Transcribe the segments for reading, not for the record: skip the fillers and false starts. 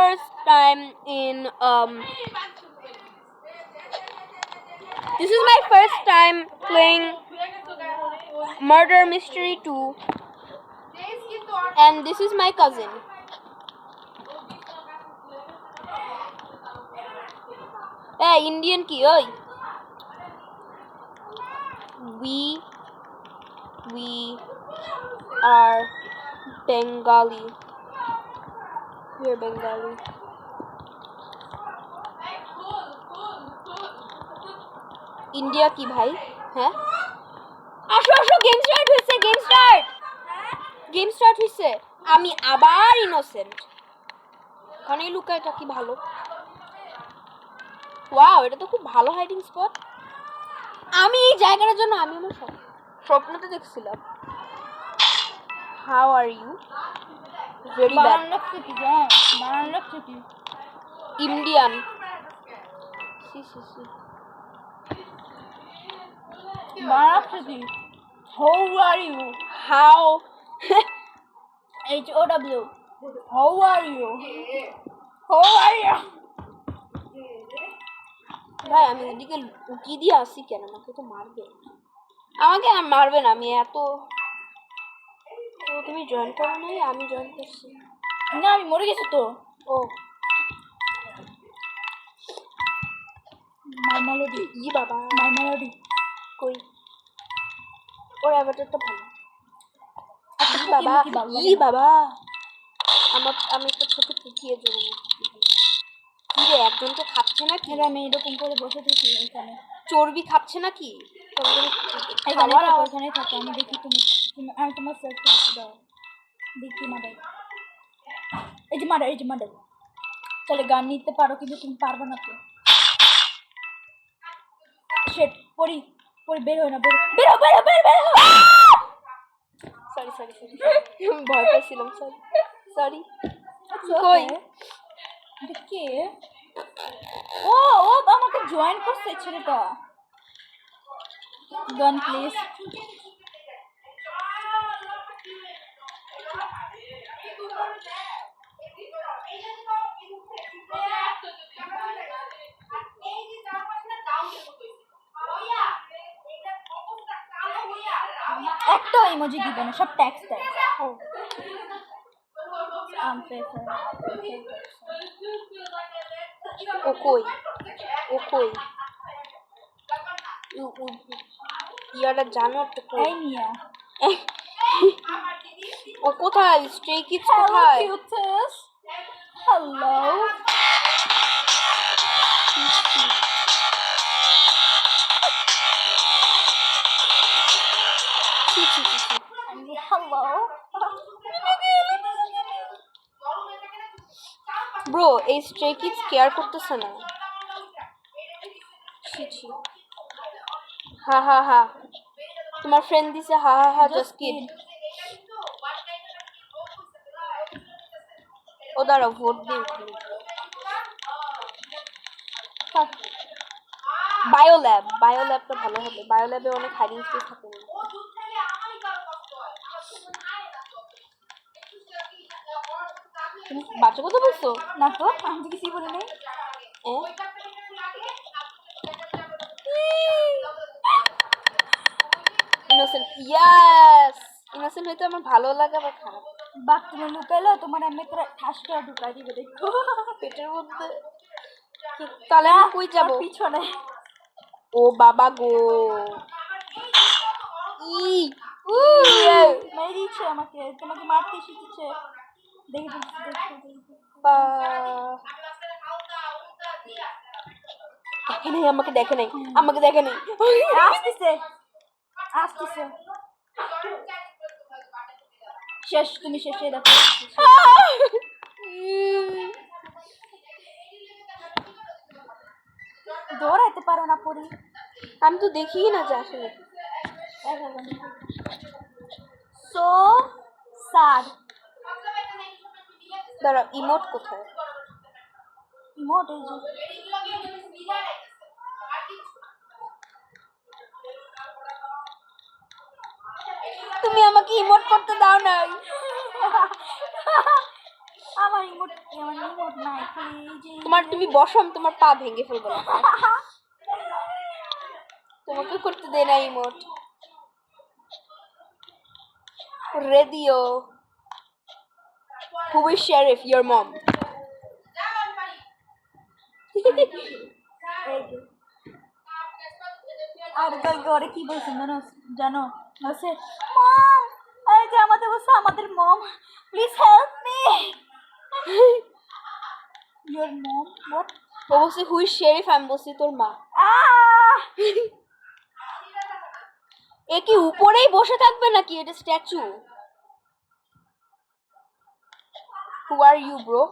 first time in this is my first time playing Murder Mystery 2, and this is my cousin. Hey, Indian ki oi. We are Bengali. We are Bengali. India ki bhai? হ্যাঁ আসো game start হইছে আমি আবার innocent কারণ এই লুকাটা কি ভালো wow এটা তো খুব ভালো হাইডিং স্পট আমি এই জায়গাটার জন্য আমি আমার স্বপ্নতে দেখছিলাম how are you very bad Indian Maharashtra. How are you? How? H-O-W. How are you? How are you? ভাই আমি ওদিকে উকি দিয়ে আসি কেন আমাকে তো মারবে আমাকে মারবে না আমি এত তুমি জয়েন করো নাই আমি জয়েন করছি না আমি মরে গেছি তো ও মাই মেলোডি বাবা মাই মেলোডি কই ওর অ্যাভাটারটা ভালো বাবা বাবা আমি একটা ছোট কুকিয়ে জন্য কি রে একজনকে খাচ্ছে না কি আমি এরকম করে বসে থাকি এখানে চর্বি খাচ্ছে না কি ওখানে থাকো আমি দেখি তুমি আমি তোমার সেট করে দাও দেখি মাদার এই যে মাদার চলে গান নিতে পারো কিন্তু তুমি পারবে না তো শেট পড়ি বের হয় না বের সরি ভয় পেয়েছিলাম সরি কই কে ও আমাকে জয়েন করছে ছেলেটা গান প্লিজ একটা ইমোজি দিবে না সব টেক্সট ও কই ইয়াটা জানো তো কই নিয়া ও কোথায় স্ট্রে কিডস কোথায় হ্যালো হ্যালো ব্রো এই স্ট্রে কিডস কেয়ার করতেছে না হা তোমার ফ্রেন্ড দিছে হা জাস্ট কিড ও দাঁড়াও ভোট দিই বায়োল্যাবটা ভালো হবে বায়োল্যাবে অনেক হাইডিং স্পেস থাকে না তুমি বাচ্চা কথা বলছো না তো আমি তো কিছুই বলি নাই ইনোসেন্ট ইয়েস ইনোসেন্ট হইতে আমার ভালো লাগে বা খারাপ বাক তুমি লুকাইলো তোমার এমনি করে ঠাস করে ঢুকাই দিবে দেখো পেটের মধ্যে তাহলে আমি কই যাবো পিছনে ও বাবা গো মেরে দিচ্ছে আমাকে তোমাকে মারতে শিখেছে দেখি আমাকে দেখে নাই আসতেছে শেষ তুমি শেষে দেখো দৌড়াইতে পারো না পরি আমি তো দেখি না যে আসলে সো স্যাড দাঁড়া ইমোট কোথায় ইমোট এই যে তুমি আমাকে ইমোট করতে দাও নাই আমার রিমোট নাই প্লিজ। তুমি বসো, আমি তোমার পা ভেঙে ফেলবো না। তোমাকে করতে দেয় না emote. Radio. Who is Sheriff? Your mom. আর কালকে ওরে কি বলছেন জানো বলছে মম, এই যে আমাদের বলছে আমাদের mom, please help me. Your mom what? ও বলছে who is Sheriff? আমি বলছি তোর মা। এ কি উপরেই বসে থাকবে নাকি? এটা statue. Who are you, bro?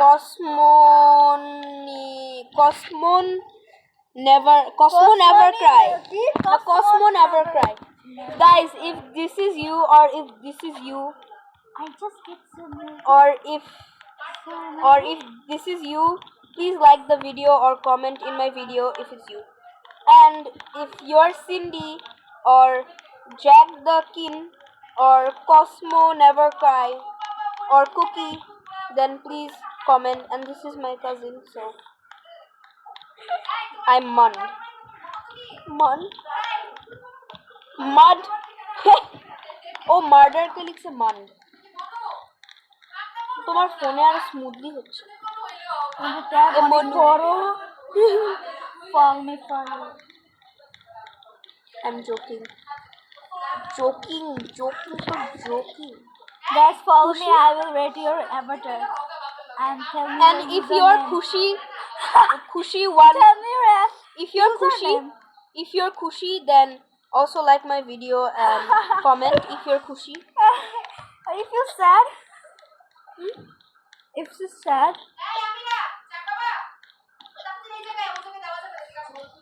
Cosmo never cry. The Cosmo never cry. Guys, if this is you or if this is you, I just get some or if this is you, please like the video or comment in my video if it's you. And if you're Cindy or Jack the King or Cosmo never cry or Cookie, then please comment. And this is my cousin, so I'm Mud. Oh, murder ke likhe Mud. তোমার ফোনে আর smoothly হচ্ছে। I'm joking. Guys, follow me. I will rate your avatar and tell me. And if you're Khushi one, tell me your if you're Khushi, then also like my video and comment if you're Khushi. If you're sad, if she's sad,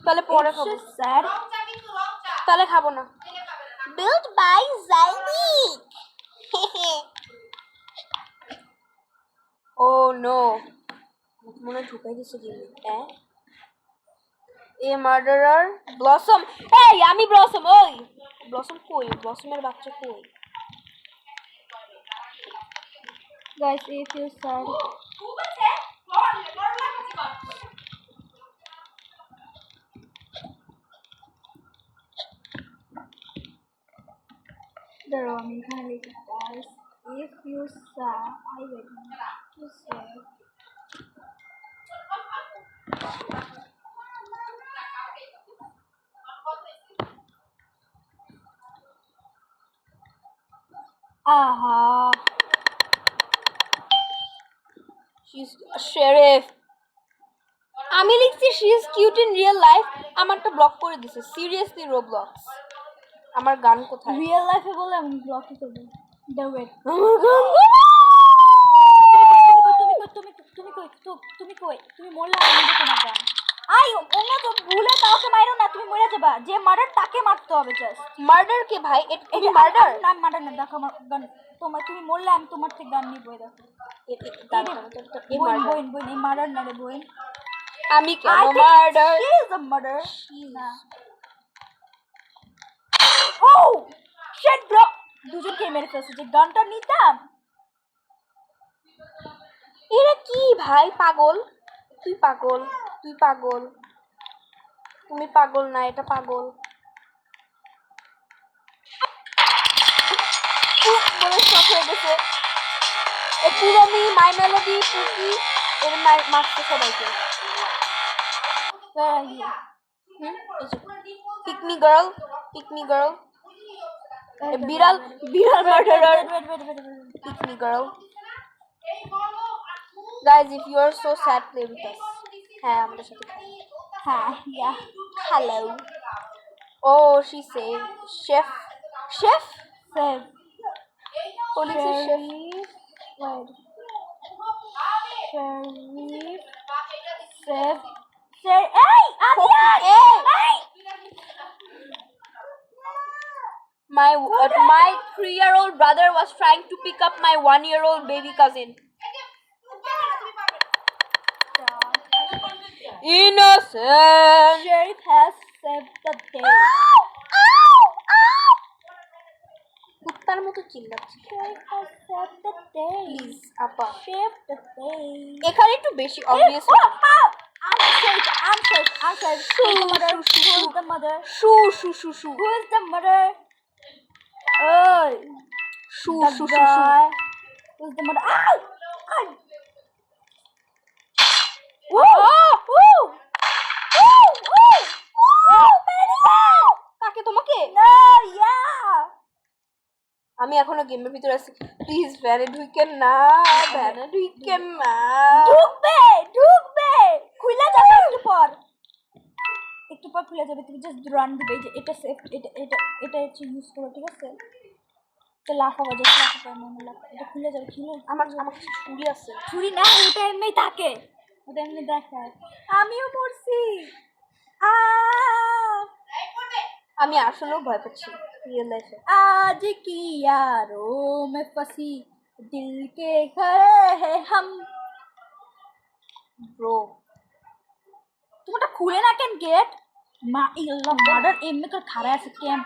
তাহলে পরে খাবো। she's sad, তাহলে খাবো না। Built by Zynic. Oh no. মনে ঢুকাই দিছে জিনিস। এ মার্ডারার ব্লসম। এই আমি ব্লসম। ওই ব্লসম কই? ব্লসমের বাচ্চা কই? guys, if you're sad, the wrong kind of guys. If you're sad, I will you say. Aha. She's a sheriff. আমি লিখছি she is cute in real life, আমারটা ব্লক করে দিছে। সিরিয়াসলি Roblox, আমার গান কোথায়? Real life এ বলে আমি ব্লক করব। The wait. তুমি মরলা আমি দেব তোমার গান। আই অন্য তো ভুলে কাউকে মারো না, তুমি মরে যাবা। যে মার্ডার তাকে মারতে হবে জাস্ট। মার্ডার কে ভাই? এটা মার্ডার না, মার্ডার না। দেখো আমার গান, তুমি মরলে আমি তোমার থেকে গান নিব। দেখো এই মার্ডার না রে বোন। আমি কেন murder? She is a murder. না। Oh! Shit bro! দুজনকে মেরে ফেলছে। যে গানটা নিতাম। এরা কি ভাই? পাগল? তুই পাগল। তুমি পাগল না, এটা পাগল। বলে শখ হয়ে গেছে। পুরানি মাই মেলোডি পুকি এর মারছে সবাইকে। Pick me girl. বিড়াল murderer. Pick me girl. Guys, if you are so sad, play with us. হ্যাঁ, আমাদের সাথে খেলো। হ্যাঁ, yeah. Hello. Oh, she said chef. Save. Police is chef. Wait. Save. Hey, Adyan! Hey! My 3-year-old brother was trying to pick up my 1-year-old baby cousin. Innocent. Sheriff has saved the day. কুত্তার মতো চিল্লাচ্ছি Save us, save the day. Please আপা Save the day. এখানে একটু বেশি obvious I'm safe. Who is the mother? Who is the mother? Shoe shoe shoe shoe Who is the mother? Oh, shoe the shoe shoe shoe guy. Who is the mother? Ow! Ow! Woo! Woo! Woo! Woo! Woo! Medical! কাকে তোমাকে No, yeah. আমি এখনো গেমের ভিতরে আছি please ভ্যানে ঢুকেন না ভ্যানে ঢুকেন না ঢুকবে খুলে যাবে একটু পর খুলে যাবে তুমি জাস্ট রান দিবে এই যে এটা সেফ এটা হচ্ছে ইউজ করো ঠিক আছে তো লাফাবো জাস্ট লাফাবো এটা খুলে যাবে আমার কাছে ছুরি আছে ছুরি না ওটা এমনি থাকে ওটা এমনি দেখায় আমিও পড়ছি আমি আসলেও ভয় পাচ্ছি রিয়েল লাইফে आज की यारों में फंसी दिल के खड़े हैं हम ব্রো তোমারটা খুলে না কেন গেট মা ইল্লা মার্ডার এমনি করে খাড়া আছে কেন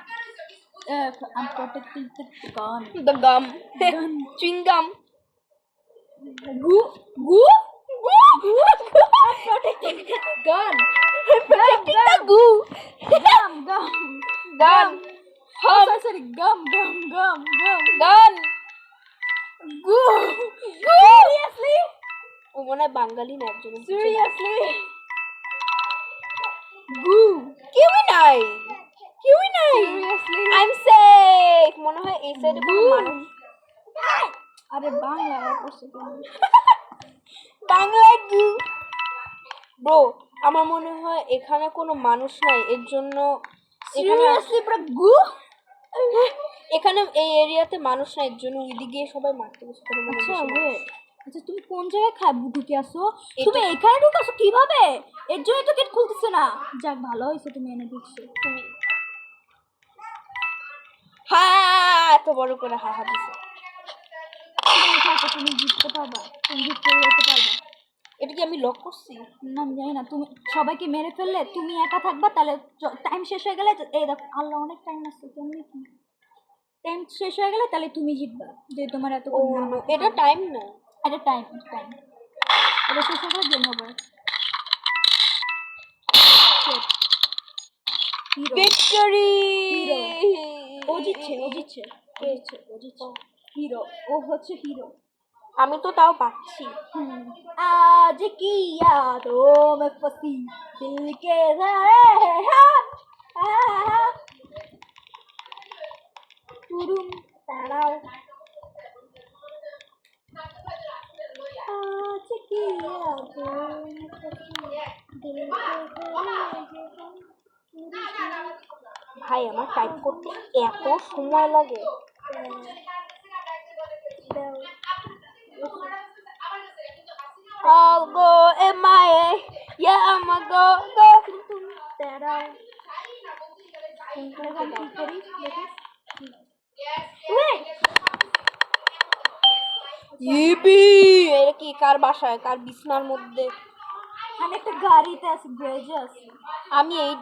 I'm protecting the gun. The gum Gun. Chewing gum Gu. I'm protecting the gun. protecting the goo Gum. gun Oh, sorry. Gum. gun Gu. Seriously? ও মনে হয় বাঙালি না একজন Seriously? Gu. কেউই নাই Seriously? আই এম সেফ মনে হয় এই সাইডে কোনো মানুষ আরে বাংলা পড়ছে তুমি বাংলায় গু ব্রো আমার মনে হয় এখানে কোনো মানুষ নাই এর জন্য সিরিয়াসলি পুরো গু এখানে এই এরিয়াতে মানুষ নাই এর জন্য ওইদিকে সবাই মারতে বসে করে মনে আচ্ছা হয় ওয়ে আচ্ছা তুমি কোন জায়গায় ঢুকে আসো তুমি এখানে ঢুকে আসো কিভাবে এর জন্য তো গেট খুলতেছে না যাক ভালো হয়েছে তুমি এনে ঢুকছো তুমি হ্যাঁ এত বড় করে হাহা দিছে তুমি জিততে পারবা তুমি জিততে যেতে পারবা এটা কি আমি লক করছি না আমি জানি না তুমি সবাইকে মেরে ফেললে তুমি একা থাকবা তাহলে টাইম শেষ হয়ে গেলে এই দেখো আল্লাহ অনেক টাইম আছে কেমনি কি টাইম শেষ হয়ে গেলে তাহলে তুমি জিতবা যে তোমার এত ও এটা টাইম না এটা টাইম এটা শেষ হয়ে গেলে গেম হবে ভিক্টরি ও জিতছে হিরো ও হচ্ছে হিরো আমি তো তাও পাচ্ছি आज की यादों में फंसी दिल के ज़रे हम तुरुम ताराओ आज की यादों में फंसी दिल के ভাই আমার টাইপ করতে এত সময় লাগে I'll go MIA yeah I'ma go ताराओ ইবি এটা কি কার বাসায় কার বিছনার মধ্যে আমি একটা গাড়িতে আছি ব্রিজে আছি আমি এই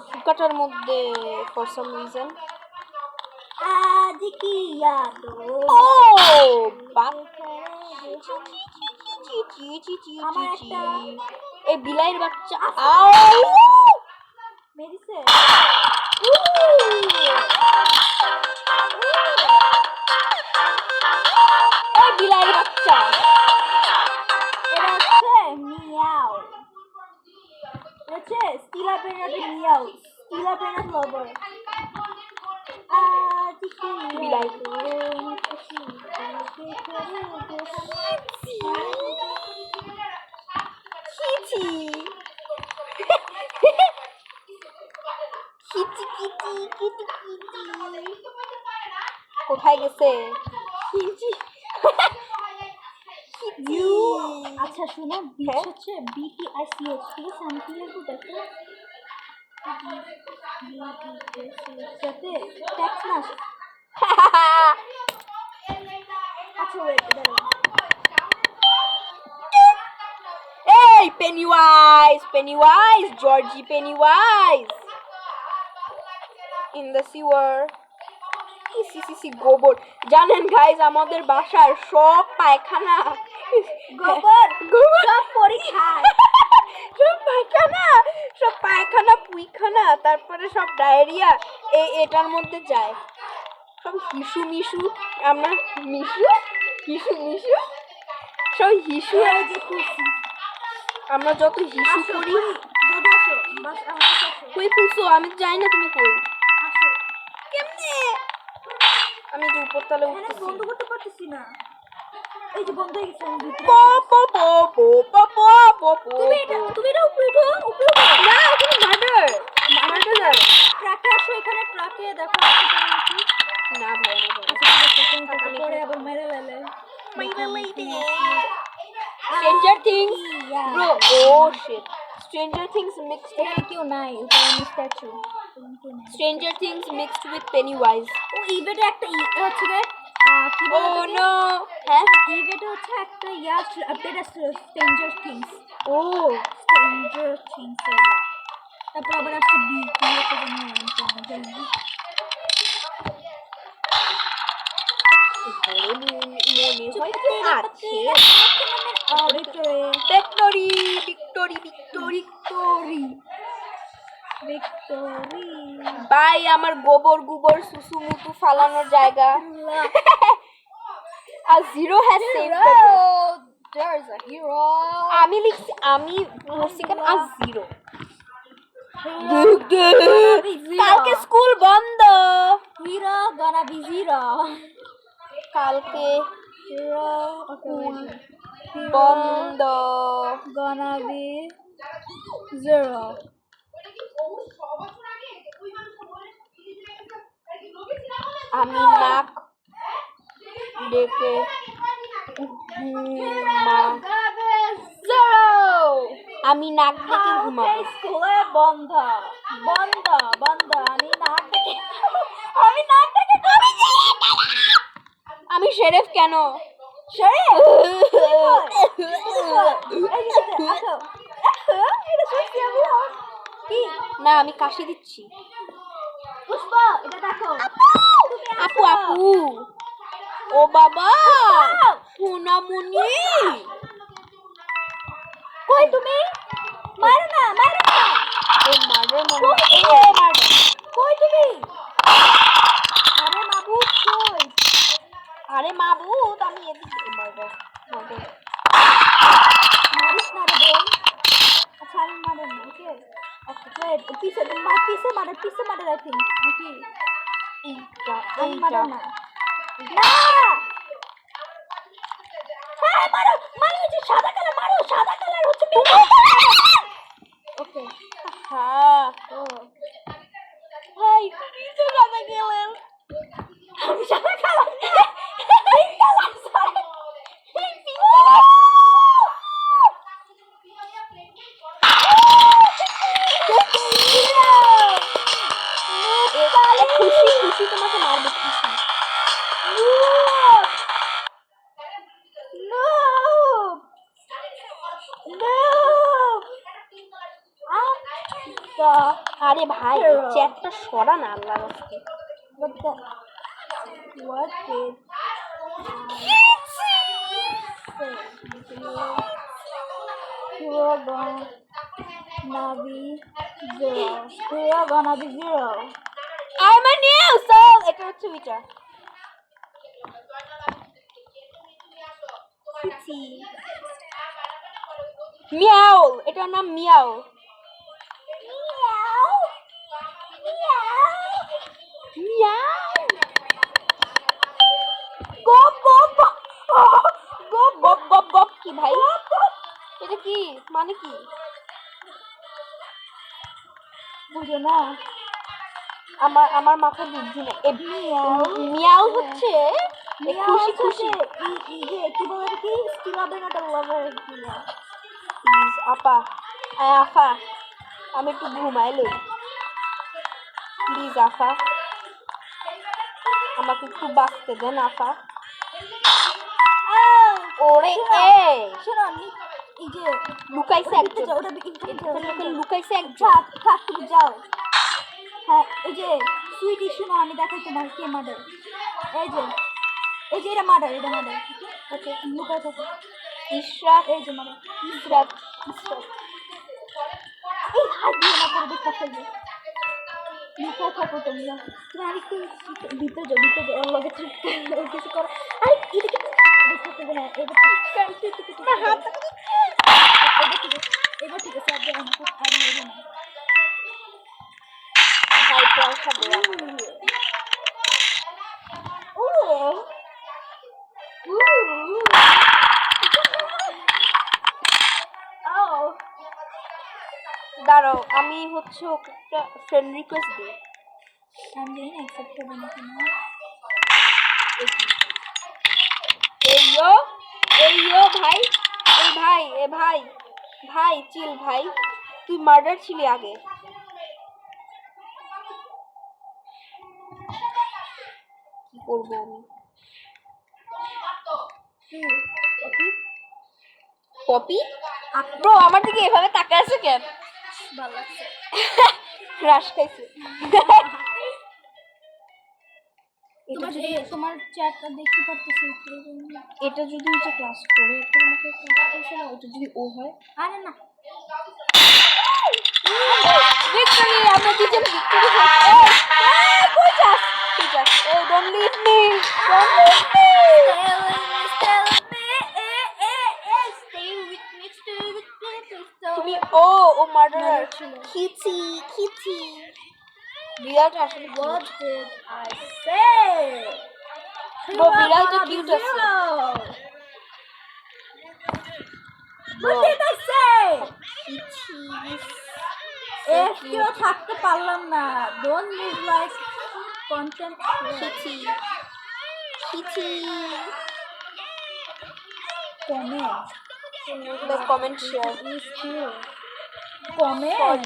ফুকাটার মধ্যে ফর সাম রিজন आज की यादों ও বাপ এই বিলাইয়ের বাচ্চা আও মেরিছে ওই বিলাইয়ের বাচ্চা এটা হচ্ছে মিয়াও এটা হচ্ছে স্টিলা পেনাটি মিয়াও স্টিলা পেনাট লভার আজ কি বিলাই খিচি কোথায় গেছে খিচি আচ্ছা শোনো বিচ হচ্ছে BTICH ঠিক আছে আমি কি লিখবো দেখো যাতে ট্যাক্স না আসে আচ্ছা wait Hey, Pennywise, Georgie Pennywise. In the sewer. সি গোবর। জানেন গাইজ, আমাদের বাসার সব পায়খানা গোবর গোবর সব পরীক্ষায় সব পায়খানা পুইখানা তারপরে সব ডায়রিয়া এটার মধ্যে যায়। সব হিসু মিশু, আমরা হিসু মিশু সব হিসু। এই যে খুশি আমরা যত হিসু করি। যদি আসো বাস আমার কাছে আসো কই খুশো? আমি জানি না তুমি কই। আসো কেমনে? আমি যে উপরতলে এখানে উঠতেছি। বন্ধ করতে পারতেছি না এই যে বন্ধ হয়ে গেছে আমি ভিতরে তুমি এটা উপরে উঠো না, তুমি মার্ডার ট্রাকে আসো এখানে ট্রাকে দেখো আসতে পারো নাকি না ভাই, না ভাই। আচ্ছা ঠিক আছে তুমি থাকো, পরে আবার মেরে লাইলে Stranger Things, Yeah. bro. Oh shit. Stranger Things mixed. এখানে কেউ নাই ওটা আমি statue Stranger Things mixed with Pennywise. ও ইভেটে একটা হচ্ছে গিয়ে কি বলে Oh no. হ্যাঁ। ইভেটে হচ্ছে একটা আপডেট আসছে stranger things Oh. Stranger things তারপর আবার আসছে বি কি একটা জানি জানি না মনে হয় চুপতে আছে। Victory Victory. ভিক্টোরি বাই, আমার গোবর সুসু মুতু ফালানোর জায়গা। আর zero has saved the day. There is a hero. আমি লিখছি, আমি পড়ছি কেন আর জিরো। কালকে স্কুল বন্ধ। Hero gonna be zero. কালকে Hero স্কুল বন্ধ। gonna be zero. আমি নাক ডেকে আমি নাক ডেকে ঘুমাবো। স্কুলে বন্ধ আমি নাক ডেকে আমি শেরেফ কেন? না, আমি কাশি দিচ্ছি। পুষ্পা এটা দেখো আপু ও বাবা সোনামণি, কই তুমি মারো না ও মার্ডার মনে হয়। কই তুমি আরে মাবুত কই আরে মাবুত, আমি এদিকে মার্ডার। মারিস না রে বোন আচ্ছা আমি মারো না ওকে ওকে পিছে মারে আই থিংক নাকি আমি মারো না না হ্যাঁ মারো হচ্ছে সাদা কালার হচ্ছে ওকে হ্যাঁ ও ভাই, তুমি তো সাদা গেলেন। আমি সাদা কালার খুশি তোমাকে মারবে, খুশি। আরে ভাই, চ্যাটটা সরা না আল্লাহর রাস্তে। What did Hero gonna be zero. I'm a new soul. এটা হচ্ছে ওইটা। মিয়াও, এটার নাম মিয়াও। মিয়াও গপ কি ভাই? এটা কি মানে কি বুঝো না আমার মাথায় বুদ্ধি নেই। মিয়াও হচ্ছে খুশি। কি বলে কি স্টিল হবে না লাভার প্লিজ আপা, আফা, আমি একটু ঘুমাই লই প্লিজ আফা, আমাকে একটু বাঁচতে দেন আফা। ওরে শোনো এই যে লুকাইছে একজন, ওটা লুকাইছে একজন। থাক তুমি যাও। হ্যাঁ এই যে সুইটি শোনো আমি দেখাই তোমার কে মার্ডার। এই যে এটা মার্ডার ওকে লুকায় থাকো ইশরাত এই যে মার্ডার ইশরাত এই হাত দিয়ে না করে দেখতে ফেলবে লুকায় থাকো তোমরা তুমি আরেকটু ভিতরে যাও ওর লগে কিছু করো আরে এদিকে দেখতে ফেলবে না এবার ঠিক আছে আর যাও না আর মেরো না ভাই পয়সা দেওয়া দাঁড়াও আমি হচ্ছে ওকে একটা ফ্রেন্ড রিকোয়েস্ট দিই আমি জানি না অ্যাকসেপ্ট করবে নাকি না এই ইয়ো ভাই ভাই চিল ভাই তুই মার্ডার ছিলি আগে কি করবো আমি পপি ব্রো আমার দিকে এভাবে তাকায় আছে কেন ভালো লাগছে ক্রাশ খাইছে তোমার চ্যাটটা দেখতে পাচ্ছি এটা যদি হচ্ছে ক্লাস করে এটা আমাকে ওটা যদি ও হয় আরে না ভিক্টরি আমরা দুজন ভিক্টরি হই কই যাস এই ডোন্ট লিভ মি তুমি ও মার্ডারার খিচি বিড়ালটা আসলে What did I say? Bro, বিড়ালটা কিউট আছে What did I say? খিচি কেউ থাকতে পারলাম না don't live like content খিচি comment share is here comment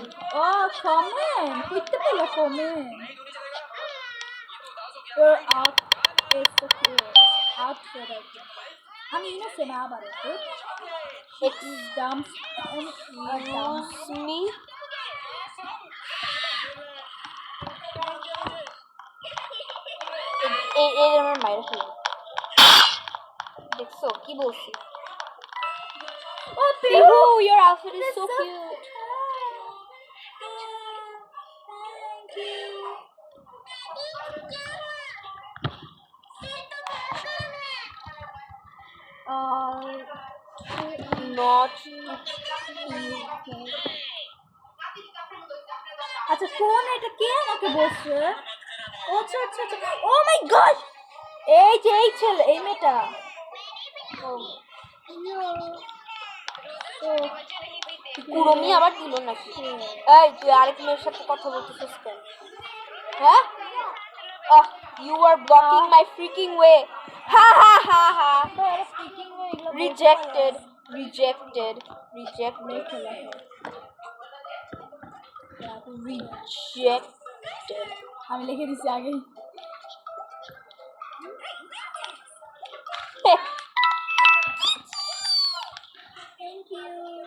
comment কইতে পেলো comment you're out is the clear out for that আমি ইনোসেন্ট আবার it is dumb me এই আমার মায়ের ফেলে দেখছো কি বলছি oh Pihu, your outfit is so cute thank you not আচ্ছা কোন এটা কে আমাকে বলছে আচ্ছা ও মাই গড এই যে এই ছেলে এই মেয়েটা কুরমি আবার দিল নাকি এই তুই আরেক মেয়ের সাথে কথা বলতেছিস কেন হ্যাঁ you are blocking my freaking way ha ha ha ha rejected আমি লিখে দিছি আগে থ্যাংক ইউ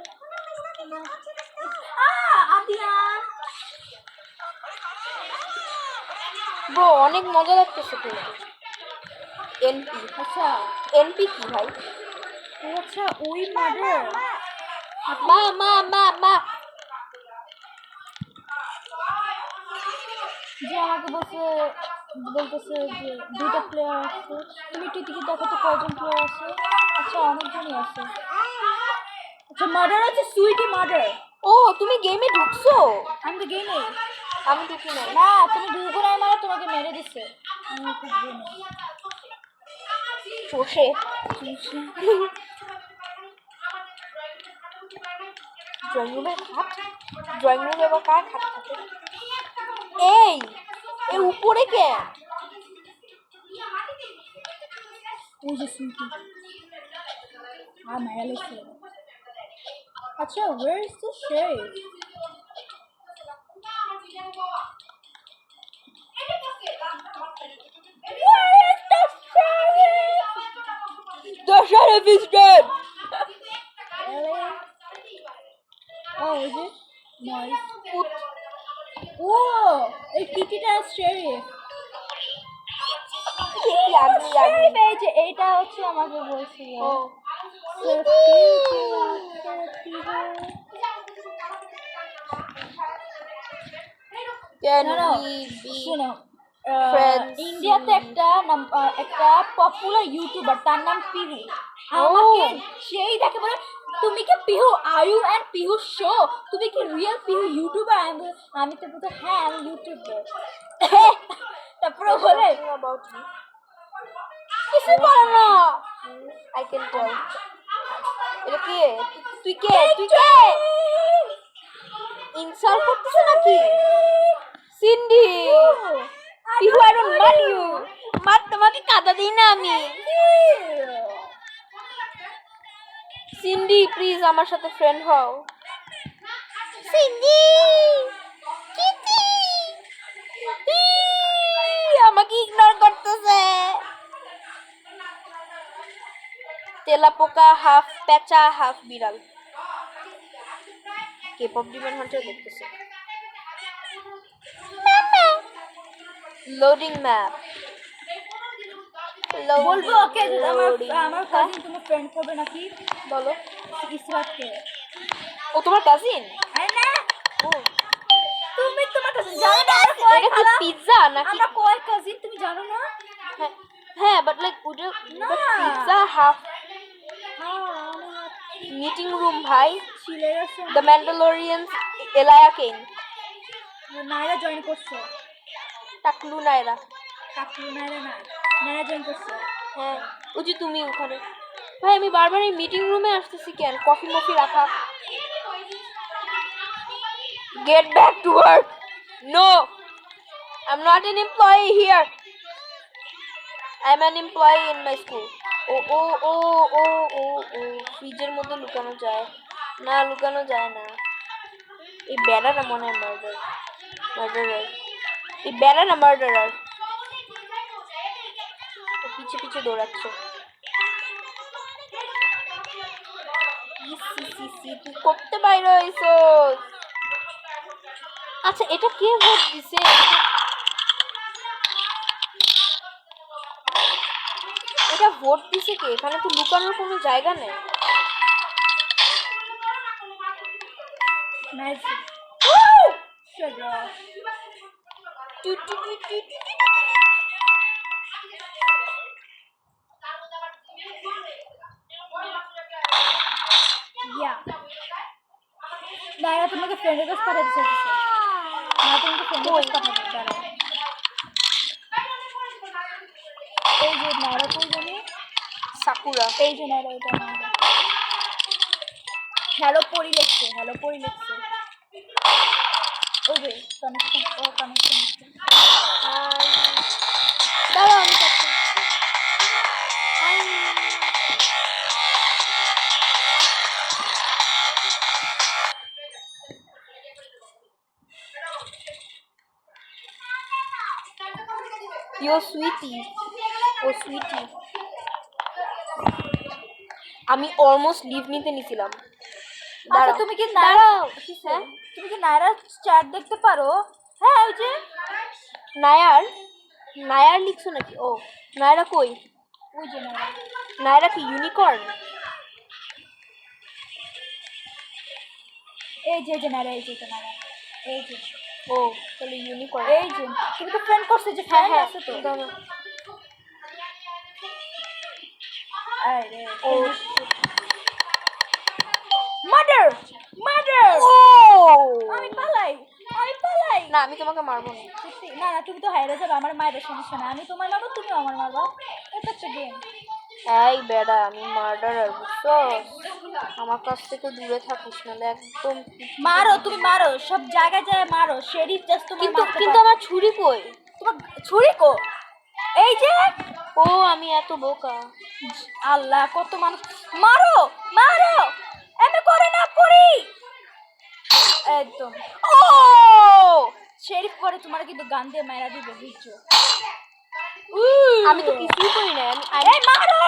আদিয়ান ব্রো অনেক মজা লাগতেছে কিন্তু এনপি আচ্ছা এনপি কি ভাই ও আচ্ছা ওই মার্ডার মা যে আমাকে বলতেছে যে দুইটা প্লেয়ার আছে তুমি একটু টিকিট দেখো তো কয়জন প্লেয়ার আছে আচ্ছা অনেকজনই আছে আচ্ছা মার্ডার আছে সুইটি মার্ডার ও তুমি গেমে ঢুকছো আমি তো গেমে আমি ঢুকি নাই না তুমি ঢুকো নাই মানে তোমাকে মেরে দিচ্ছে আমি তো গেমে চষে ড্রয়িং রুমে আবার কার খাট থাকে এই এর উপরে কে ওই যে সুইটি আর মেরে লেগেছে আচ্ছা where is the sheriff The sheriff is dead. Really? Oh, is it? Nice. Oh, এই কিটিটা sheriff. কি আগলি আগলি এই যে এইটা হচ্ছে আমাকে বলছিল ও can No, no. we be শোনো friends ইন্ডিয়াতে একটা পপুলার ইউটিউবার তার নাম পিহু আমাকে সেই দেখে বলে তুমি কি পিহু আয়ু অ্যান্ড পিহু শো তুমি কি রিয়েল পিহু ইউটিউবার আমি তো বলতে হ্যাঁ আমি ইউটিউবার তারপরে বলে talking about me কিছু বলো না I can tell এটা কে তুই কে ইনসাল্ট করতেছ নাকি সিন্ডি পিহু I don't মার ইউ মার তোমাকে কাদা দিই না আমি সিন্ডি প্লিজ আমার সাথে ফ্রেন্ড হও সিন্ডি কিটি আমাকে ইগনোর করতেছে তেলাপোকা হাফ পেঁচা হাফ বিড়াল K-pop ডিমন হান্টার দেখতেছে লোডিং ম্যাপ বলবো ওকে যে আমার কাজিন তোমার ফ্রেন্ড করবে নাকি বলো ইসরাতকে ও তোমার কাজিন আরে না ও তুমি তোমার কাজিন জানো না এটা কি পিৎজা নাকি আমরা কয় কাজিন তুমি জানো না হ্যাঁ বাট লাইক ওটা পিৎজা হাফ মিটিং রুম ভাই ছিলে গেছে দ্য ম্যান্ডালোরিয়ান্স এলায়া কেন নাইরা জয়েন করছে টাকলু নাইরা কাকু নাইরা না নাইরা জয়েন করছে হ্যাঁ ওই যে তুমি ওখানে ভাই আমি বারবার এই মিটিং রুমে আসতেছি কেন কফি মফি রাখা get back to work no I am not an employee here I am an employee in my school ও ও ও ও ও ও ফ্রিজের মধ্যে লুকানো যায় না লুকানো যায় না এই বেড়াটা মনে হয় মার্ডারার এই বেড়াটা মার্ডারার পিছে পিছে দৌড়াচ্ছে তুই করতে বাইরে হইছস আচ্ছা এটা কে ভোট দিছে এটা ভোট দিছে কে এখানে তো লুকানোর কোনো জায়গা নেই নাইস সুগা ইয়া নাইরা তোমাকে ফ্রেন্ড রিকোয়েস্ট পাঠাতে চাইছে না তোমাকে ফ্রেন্ড রিকোয়েস্ট পাঠাতে দাঁড়াও এই যে নাইরা কই জানি সাকুরা এই যে নাইরা এটা হ্যালো পরি লিখছে ওই যে কানেকশন দাঁড়াও আমি কাটছি Yo sweetie ও সুইটি আমি অলমোস্ট লিভ নিতে নিছিলাম আচ্ছা তুমি কি তুমি কি নাইরা চ্যাট দেখতে পারো হ্যাঁ ওই যে নায়ার লিখছো নাকি ও নায়রা কই ওই যে নায়রা কি ইউনিকর্ন এই যে নাইরা এই যে ও তাহলে ইউনিকর্ন এই যে তুমি তো ফ্রেন্ড করছে যে ফ্রেন্ড আছে তো দাঁড়াও আরে ও মার্ডার ও আমি পালাই না আমি তোমাকে মারবো না সত্যি না তুমি তো হাইরে যাবে আমার মায়ের সমস্যা না আমি তোমার মারবো তুমিও আমার মারবা এটা হচ্ছে গেম এই বেড়া আমি মার্ডারার বুঝছো আমার কাছ থেকে দূরে থাকিস নাহলে একদম মারো তুমি মারো সব জায়গায় যায় মারো শেরিফ জাস্ট তোমার কিন্তু আমার ছুরি কই তোমার ছুরি কো এই যে ও আমি এত বোকা আল্লাহ কত মানুষ মারো এমন করে না পড়ি একদম ও শেরিফ করে তোমার কিন্তু গান দিয়ে মারা দিবে বুঝছো আমি তো কিছুই করি না এই মারো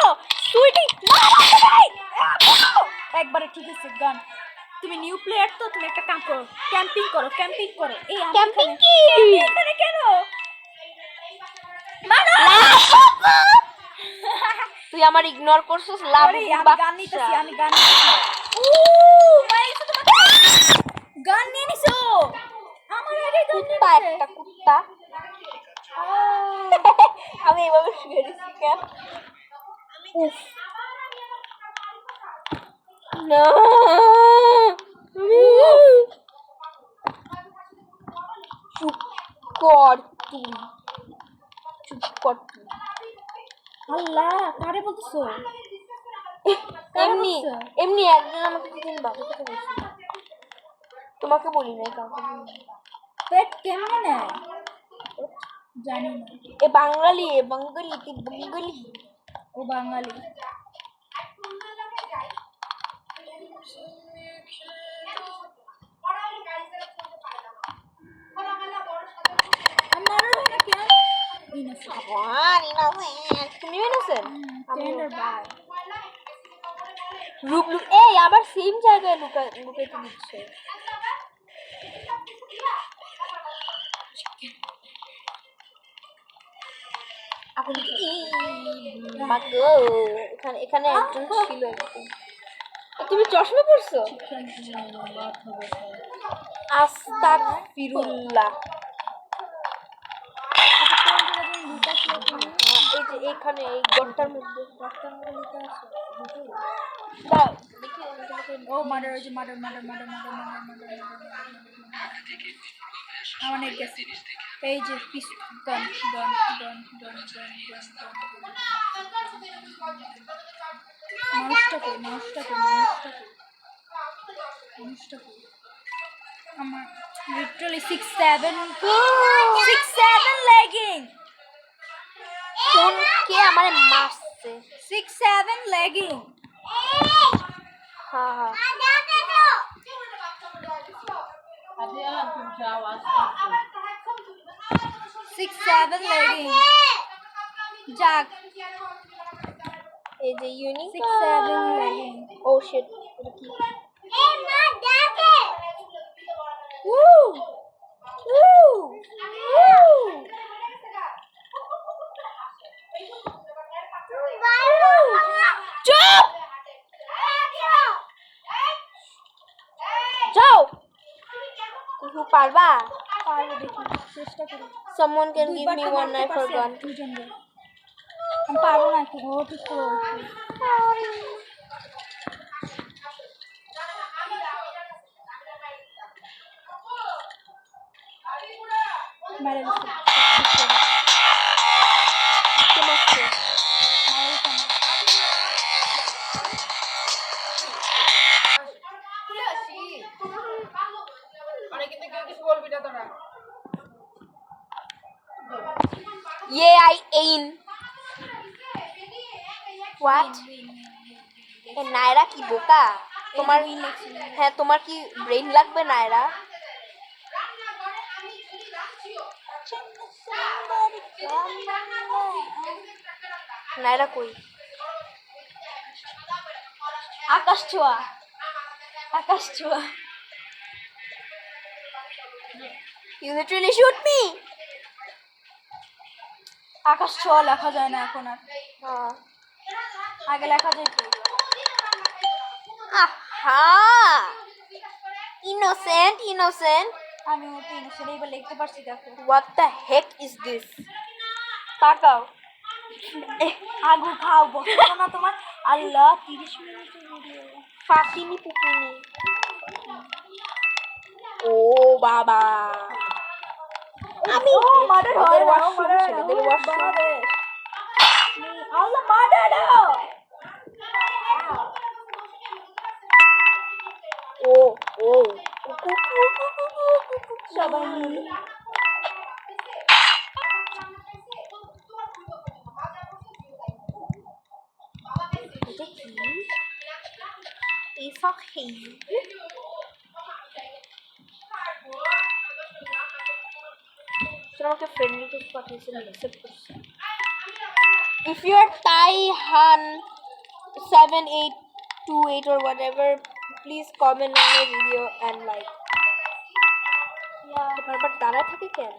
সুইটি মারো একবারে ঠিক আছে গান তুমি নিউ প্লেয়ার তো তুমি একটা কাম করো ক্যাম্পিং করো এই ক্যাম্পিং কি এখানে কেন মারো তুই আমার ইগনোর করছিস লাভ সরি আমি গান নিতেছি উ মাই তোমাকে গান নিয়ে নিছো আমার আগে গান নিয়ে কুত্তা নিছে একটা কুত্তা আমি এভাবে শুয়ে দিচ্ছি কেন উফ না চুপ কর তুই চুপ কর তুই আল্লাহ কারে বলতেছো এমনি এমনি একজন আমাকে দিন বাবুর কথা বলছিল তোমাকে বলি নাই কাউকে বলি নাই। পেট কেমনে নেয় জানি না এ বাঙালি তুই বাঙালি ও বাঙালি আমার না কেন ইনোসেন্ট ভগবান তুমি ইনোসেন্ট টেন্ডার বাই রূপ লুক এই আবার সেম জায়গায় লুকাইতে দিচ্ছে এখন বাগো এখানে এখানে একজন ছিল একজন তুমি চশমা পরছো আস্তাগফিরুল্লাহ এই যে এইখানে এই গর্তার মধ্যে লুকা আছে দাও দেখি আমি তোমাকে ও মার্ডার হয়েছে মার্ডার আমার নেট গেছে এই যে পিস গান মানুষটাকে আমার লিটারালি 6'7" লেগিং কোন কে আমারে মারছে 6'7" লেগিং হ্যাঁ 6'7" লেগিং যাক এই যে ইউনিক 6'7" লেগিং ও শিট এটা কি Woo! Woo! Woo! চুপ যাও তুমি পারবা পারবো দেখি চেষ্টা করি someone can give দুইবার me তো one মারতে knife or পারছে gun দুজনকে আমি পারবো না কি ও ঠিক করে মেরে দিচ্ছে কে মারছে I aim what এ নায়রা কি বোকা তোমার হ্যাঁ তোমার কি ব্রেন লাগবে নায়রা নায়রা কই আকাশ ছোঁয়া you literally shoot me আকাশ ছোঁয়া লেখা যায় না এখন আর হ্যাঁ আগে লেখা যেত আহা innocent আমি ওতে ইনোসেন্ট এইবার লিখতে পারছি দেখো what the heck is this তাকাও আগু খাও বসো না তোমার আল্লাহ 30 মিনিটের ভিডিও ফাকিনি পুকিনি ও বাবা আমি মার্ডার ওদের হয় না washroom ছেলেদের washroom আল্লাহ মার্ডার ও সবাই মিলে এটা কি এই ফাকি আমাকে ফ্রেন্ড রিকোয়েস্ট পাঠিয়েছিল অ্যাকসেপ্ট করছি if you are Taihan 7828 or whatever please comment on my video and like বারবার দাঁড়ায় থাকে কেন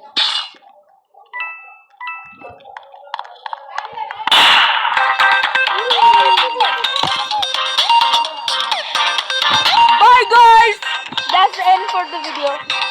that's the end for the video.